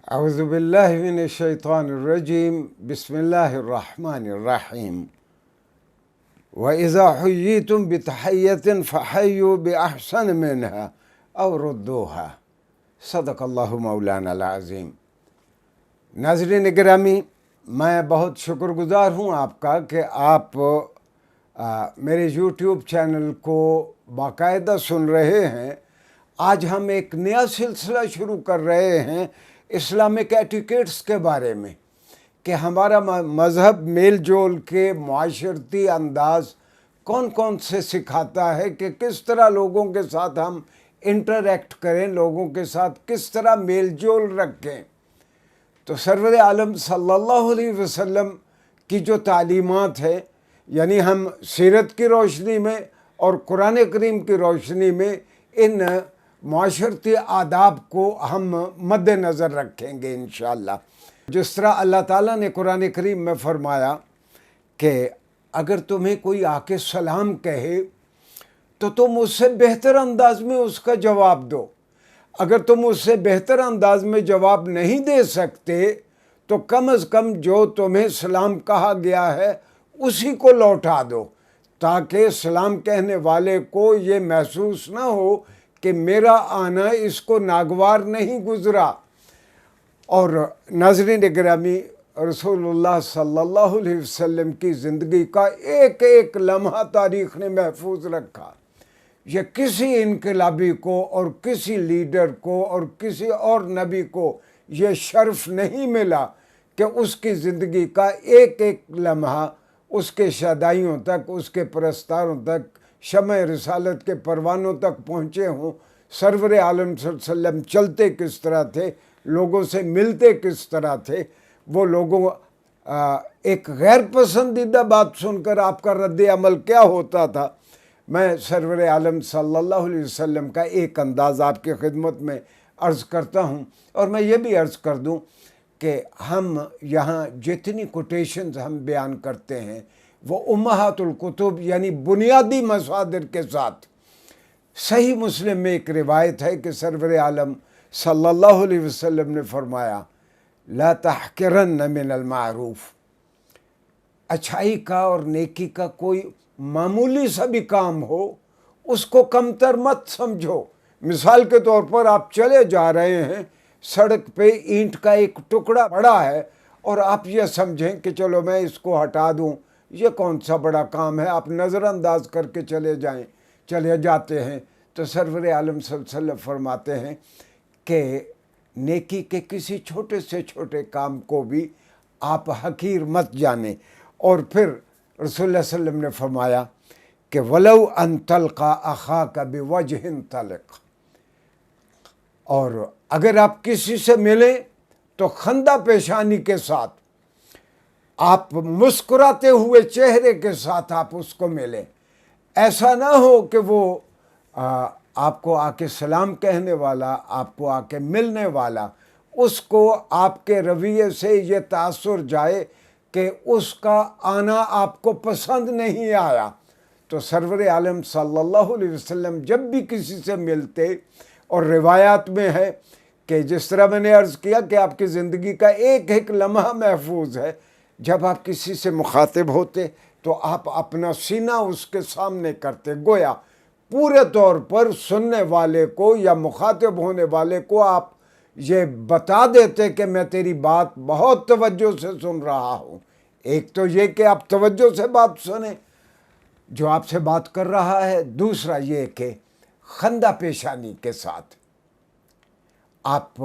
اعوذ باللہ من الشیطان الرجیم بسم اللہ الرحمن الرحیم وَإِذَا حُيِّيتُم بِتَحِيَّةٍ فَحَيُّوا بِأَحْسَنَ مِنْهَا أَوْ رُدُّوهَا صدق اللہ مولانا العظیم۔ ناظرین گرامی، میں بہت شکر گزار ہوں آپ کا کہ آپ میرے یوٹیوب چینل کو باقاعدہ سن رہے ہیں۔ آج ہم ایک نیا سلسلہ شروع کر رہے ہیں اسلامک ایٹیکیٹس کے بارے میں، کہ ہمارا مذہب میل جول کے معاشرتی انداز کون کون سے سکھاتا ہے، کہ کس طرح لوگوں کے ساتھ ہم انٹریکٹ کریں، لوگوں کے ساتھ کس طرح میل جول رکھیں۔ تو سرور عالم صلی اللہ علیہ وسلم کی جو تعلیمات ہے، یعنی ہم سیرت کی روشنی میں اور قرآن کریم کی روشنی میں ان معاشرتی آداب کو ہم مد نظر رکھیں گے انشاءاللہ۔ جس طرح اللہ تعالیٰ نے قرآن کریم میں فرمایا کہ اگر تمہیں کوئی آ کے سلام کہے تو تم اس سے بہتر انداز میں اس کا جواب دو۔ اگر تم اس سے بہتر انداز میں جواب نہیں دے سکتے تو کم از کم جو تمہیں سلام کہا گیا ہے اسی کو لوٹا دو، تاکہ سلام کہنے والے کو یہ محسوس نہ ہو کہ میرا آنا اس کو ناگوار نہیں گزرا۔ اور ناظرین گرامی، رسول اللہ صلی اللہ علیہ وسلم کی زندگی کا ایک ایک لمحہ تاریخ نے محفوظ رکھا۔ یہ کسی انقلابی کو اور کسی لیڈر کو اور کسی اور نبی کو یہ شرف نہیں ملا کہ اس کی زندگی کا ایک ایک لمحہ اس کے شہدائیوں تک، اس کے پرستاروں تک، شمع رسالت کے پروانوں تک پہنچے ہوں۔ سرور عالم صلی اللہ علیہ وسلم چلتے کس طرح تھے، لوگوں سے ملتے کس طرح تھے، وہ لوگوں ایک غیر پسندیدہ بات سن کر آپ کا رد عمل کیا ہوتا تھا۔ میں سرور عالم صلی اللہ علیہ وسلم کا ایک انداز آپ کی خدمت میں عرض کرتا ہوں، اور میں یہ بھی عرض کر دوں کہ ہم یہاں جتنی کوٹیشنز ہم بیان کرتے ہیں وہ امہات الکتب یعنی بنیادی مصادر کے ساتھ۔ صحیح مسلم میں ایک روایت ہے کہ سرور عالم صلی اللہ علیہ وسلم نے فرمایا لا تحقرن من المعروف، اچھائی کا اور نیکی کا کوئی معمولی سا بھی کام ہو اس کو کمتر مت سمجھو۔ مثال کے طور پر آپ چلے جا رہے ہیں، سڑک پہ اینٹ کا ایک ٹکڑا پڑا ہے اور آپ یہ سمجھیں کہ چلو میں اس کو ہٹا دوں، یہ کون سا بڑا کام ہے، آپ نظر انداز کر کے چلے جاتے ہیں۔ تو سرور عالم صلی اللہ علیہ وسلم فرماتے ہیں کہ نیکی کے کسی چھوٹے سے چھوٹے کام کو بھی آپ حقیر مت جانیں۔ اور پھر رسول اللہ صلی اللہ علیہ وسلم نے فرمایا کہ وَلَوْ أَن تَلْقَى أَخَاكَ بِوَجْهٍ طَلِقٍ، اور اگر آپ کسی سے ملیں تو خندہ پیشانی کے ساتھ، آپ مسکراتے ہوئے چہرے کے ساتھ آپ اس کو ملیں۔ ایسا نہ ہو کہ وہ آپ کو آ کے سلام کہنے والا، آپ کو آ کے ملنے والا، اس کو آپ کے رویے سے یہ تاثر جائے کہ اس کا آنا آپ کو پسند نہیں آیا۔ تو سرور عالم صلی اللہ علیہ وسلم جب بھی کسی سے ملتے، اور روایات میں ہے کہ جس طرح میں نے عرض کیا کہ آپ کی زندگی کا ایک ایک لمحہ محفوظ ہے، جب آپ کسی سے مخاطب ہوتے تو آپ اپنا سینہ اس کے سامنے کرتے، گویا پورے طور پر سننے والے کو یا مخاطب ہونے والے کو آپ یہ بتا دیتے کہ میں تیری بات بہت توجہ سے سن رہا ہوں۔ ایک تو یہ کہ آپ توجہ سے بات سنیں جو آپ سے بات کر رہا ہے، دوسرا یہ کہ خندہ پیشانی کے ساتھ، آپ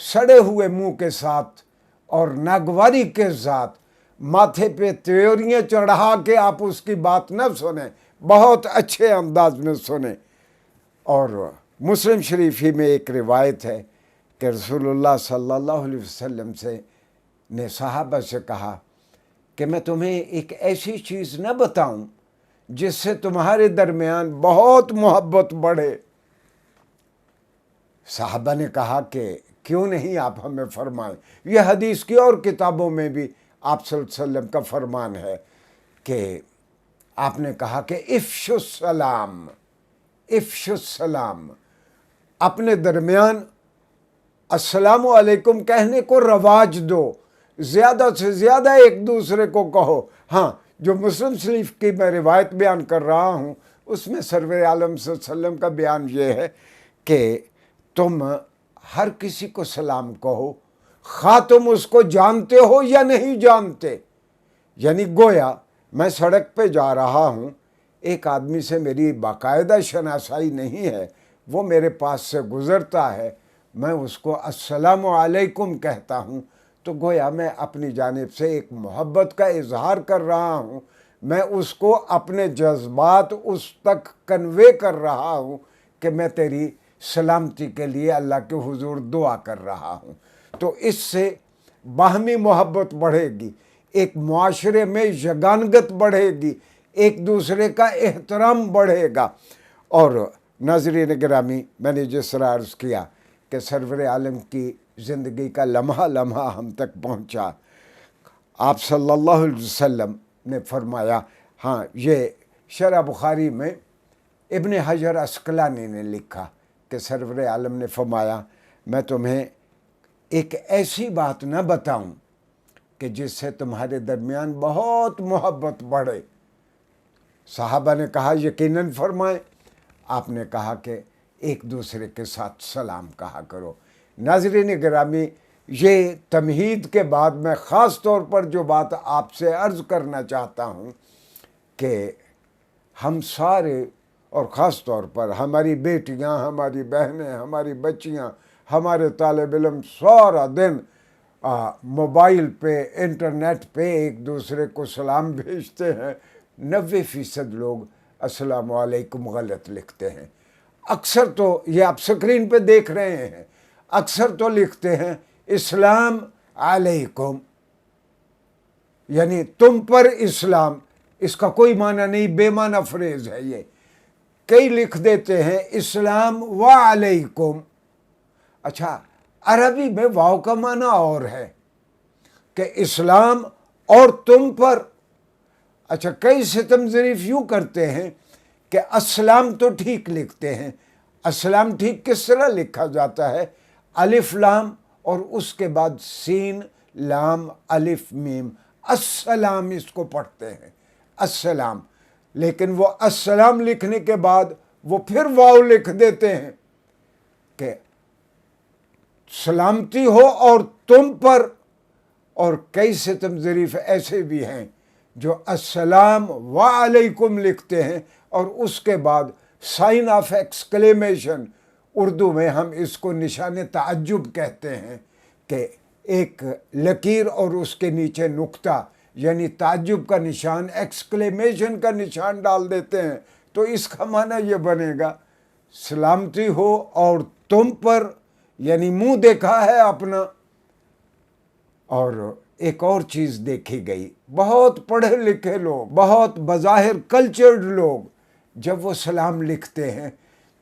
سڑے ہوئے منہ کے ساتھ اور ناگواری کے ساتھ ماتھے پہ تیوریاں چڑھا کے آپ اس کی بات نہ سنیں، بہت اچھے انداز میں سنیں۔ اور مسلم شریف ہی میں ایک روایت ہے کہ رسول اللہ صلی اللہ علیہ وسلم نے صحابہ سے کہا کہ میں تمہیں ایک ایسی چیز نہ بتاؤں جس سے تمہارے درمیان بہت محبت بڑھے۔ صحابہ نے کہا کہ کیوں نہیں، آپ ہمیں فرمائیں۔ یہ حدیث کی اور کتابوں میں بھی آپ صلی اللہ علیہ وسلم کا فرمان ہے کہ آپ نے کہا کہ افشوا السلام، افشوا السلام، اپنے درمیان السلام علیکم کہنے کو رواج دو، زیادہ سے زیادہ ایک دوسرے کو کہو۔ ہاں، جو مسلم شریف کی میں روایت بیان کر رہا ہوں اس میں سرور عالم صلی اللہ علیہ وسلم کا بیان یہ ہے کہ تم ہر کسی کو سلام کہو، خواہ تم اس کو جانتے ہو یا نہیں جانتے۔ یعنی گویا میں سڑک پہ جا رہا ہوں، ایک آدمی سے میری باقاعدہ شناسائی نہیں ہے، وہ میرے پاس سے گزرتا ہے، میں اس کو السلام علیکم کہتا ہوں، تو گویا میں اپنی جانب سے ایک محبت کا اظہار کر رہا ہوں، میں اس کو اپنے جذبات اس تک کنوے کر رہا ہوں کہ میں تیری سلامتی کے لیے اللہ کے حضور دعا کر رہا ہوں۔ تو اس سے باہمی محبت بڑھے گی، ایک معاشرے میں یگانگت بڑھے گی، ایک دوسرے کا احترام بڑھے گا۔ اور ناظرین گرامی، میں نے جس طرح عرض کیا کہ سرور عالم کی زندگی کا لمحہ لمحہ ہم تک پہنچا، آپ صلی اللہ علیہ وسلم نے فرمایا، ہاں یہ شرح بخاری میں ابن حجر عسقلانی نے لکھا کہ سرور عالم نے فرمایا، میں تمہیں ایک ایسی بات نہ بتاؤں کہ جس سے تمہارے درمیان بہت محبت بڑھے۔ صحابہ نے کہا یقیناً فرمائیں۔ آپ نے کہا کہ ایک دوسرے کے ساتھ سلام کہا کرو۔ ناظرین گرامی، یہ تمہید کے بعد میں خاص طور پر جو بات آپ سے عرض کرنا چاہتا ہوں کہ ہم سارے، اور خاص طور پر ہماری بیٹیاں، ہماری بہنیں، ہماری بچیاں، ہمارے طالب علم سارا دن موبائل پہ، انٹرنیٹ پہ ایک دوسرے کو سلام بھیجتے ہیں۔ 90% لوگ السلام علیکم غلط لکھتے ہیں۔ اکثر تو یہ آپ سکرین پہ دیکھ رہے ہیں، اکثر تو لکھتے ہیں اسلام علیکم، یعنی تم پر اسلام۔ اس کا کوئی معنی نہیں، بے معنی فریز ہے یہ۔ کئی لکھ دیتے ہیں اسلام وعلیکم۔ اچھا، عربی میں واو کا معنی اور ہے کہ اسلام اور تم پر۔ اچھا، کئی ستم ظریف یوں کرتے ہیں کہ السلام تو ٹھیک لکھتے ہیں۔ السلام ٹھیک کس طرح لکھا جاتا ہے؟ الف لام اور اس کے بعد سین لام الف میم، السلام اس کو پڑھتے ہیں، السلام۔ لیکن وہ السلام لکھنے کے بعد وہ پھر واو لکھ دیتے ہیں کہ سلامتی ہو اور تم پر۔ اور کئی ستم ظریف ایسے بھی ہیں جو السلام وعلیکم لکھتے ہیں اور اس کے بعد سائن آف ایکسکلیمیشن، اردو میں ہم اس کو نشان تعجب کہتے ہیں، کہ ایک لکیر اور اس کے نیچے نقطہ، یعنی تعجب کا نشان، ایکسکلیمیشن کا نشان ڈال دیتے ہیں۔ تو اس کا معنی یہ بنے گا سلامتی ہو اور تم پر، یعنی منہ دیکھا ہے اپنا۔ اور ایک اور چیز دیکھی گئی، بہت پڑھے لکھے لوگ، بہت بظاہر کلچرڈ لوگ، جب وہ سلام لکھتے ہیں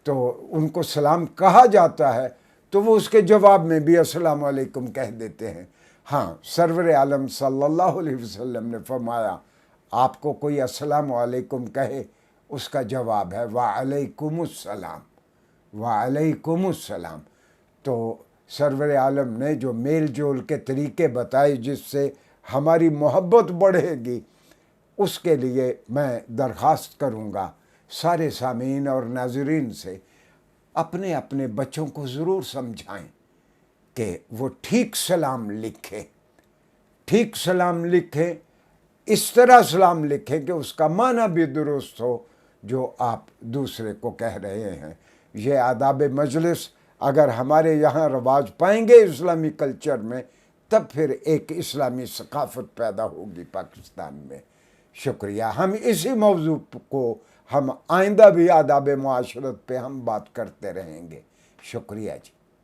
تو ان کو سلام کہا جاتا ہے تو وہ اس کے جواب میں بھی السلام علیکم کہہ دیتے ہیں۔ ہاں، سرور عالم صلی اللہ علیہ وسلم نے فرمایا، آپ کو کوئی السلام علیکم کہے، اس کا جواب ہے وعلیکم السلام، وعلیکم السلام۔ تو سرور عالم نے جو میل جول کے طریقے بتائے جس سے ہماری محبت بڑھے گی، اس کے لیے میں درخواست کروں گا سارے سامعین اور ناظرین سے، اپنے اپنے بچوں کو ضرور سمجھائیں کہ وہ ٹھیک سلام لکھیں، ٹھیک سلام لکھیں، اس طرح سلام لکھیں کہ اس کا معنی بھی درست ہو جو آپ دوسرے کو کہہ رہے ہیں۔ یہ آداب مجلس اگر ہمارے یہاں رواج پائیں گے اسلامی کلچر میں، تب پھر ایک اسلامی ثقافت پیدا ہوگی پاکستان میں۔ شکریہ۔ ہم اسی موضوع کو ہم آئندہ بھی آداب معاشرت پہ ہم بات کرتے رہیں گے۔ شکریہ جی۔